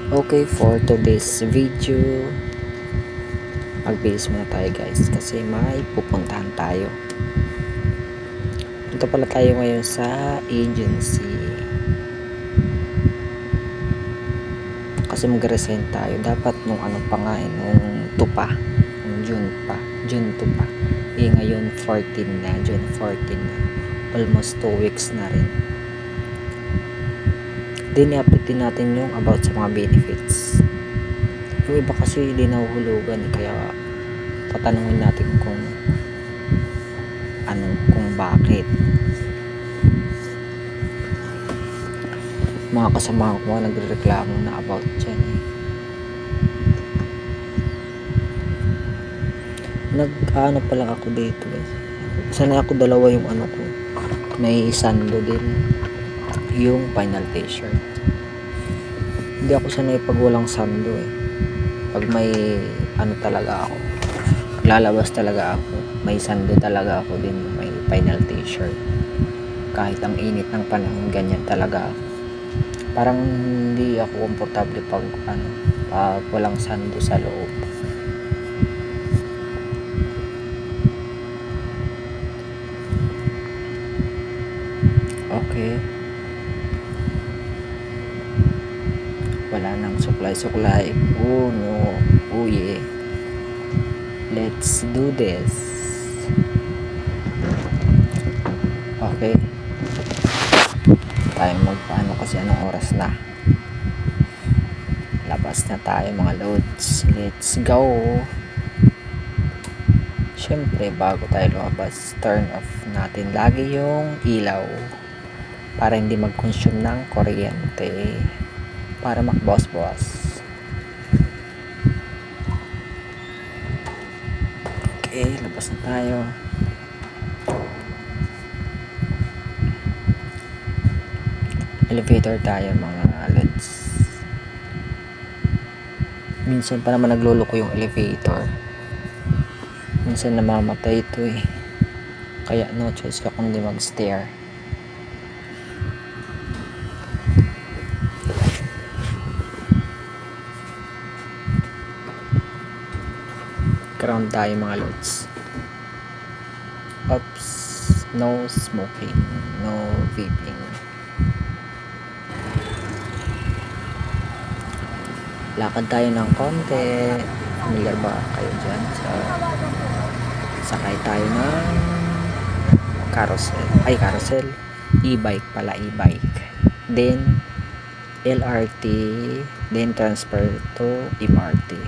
Okay, for today's video, magbihis muna tayo guys kasi may pupuntahan tayo. Punta pala tayo ngayon sa agency kasi mag-resign tayo. Dapat nung ano pa nga nung tupa, nung June 2 pa. Ngayon 14 na, June 14 na, almost 2 weeks na rin. Then i-update din natin yung about sa mga benefits. Yung iba kasi hindi nahuhulugan, kaya tatanungin natin kung bakit. Mga kasama ko nagrereklamo na about dyan. Nag-ano pa lang ako dito guys. Sanay ako dalawa yung ano ko. May sando din. Yung final t-shirt. Hindi ako sanay pag walang sando eh. Pag may ano talaga ako, lalabas talaga ako, may sando talaga ako din, may final t-shirt. Kahit ang init ng panahon, ganyan talaga ako. Parang hindi ako komportable pag walang sando sa loob. Okay. Wala nang suklay. Oh no. Oh yeah. Let's do this. Okay. Tayo magpaano kasi anong oras na. Labas na tayo mga loads. Let's go. Syempre bago tayo lumabas, turn off natin lagi yung ilaw para hindi mag-consume ng kuryente, para makbawas-bawas. Okay, labas na tayo. Elevator tayo mga lods. Minsan pa naman nagluloko yung elevator. Minsan namamatay ito eh. Kaya no choice ka kundi mag-stair. Ground tayo mga lods. Oops. No smoking. No vaping. Lakad tayo ng konti. Familiar ba kayo dyan? Sakay tayo ng carousel. E-bike pala, e-bike. Then LRT, then transfer to MRT.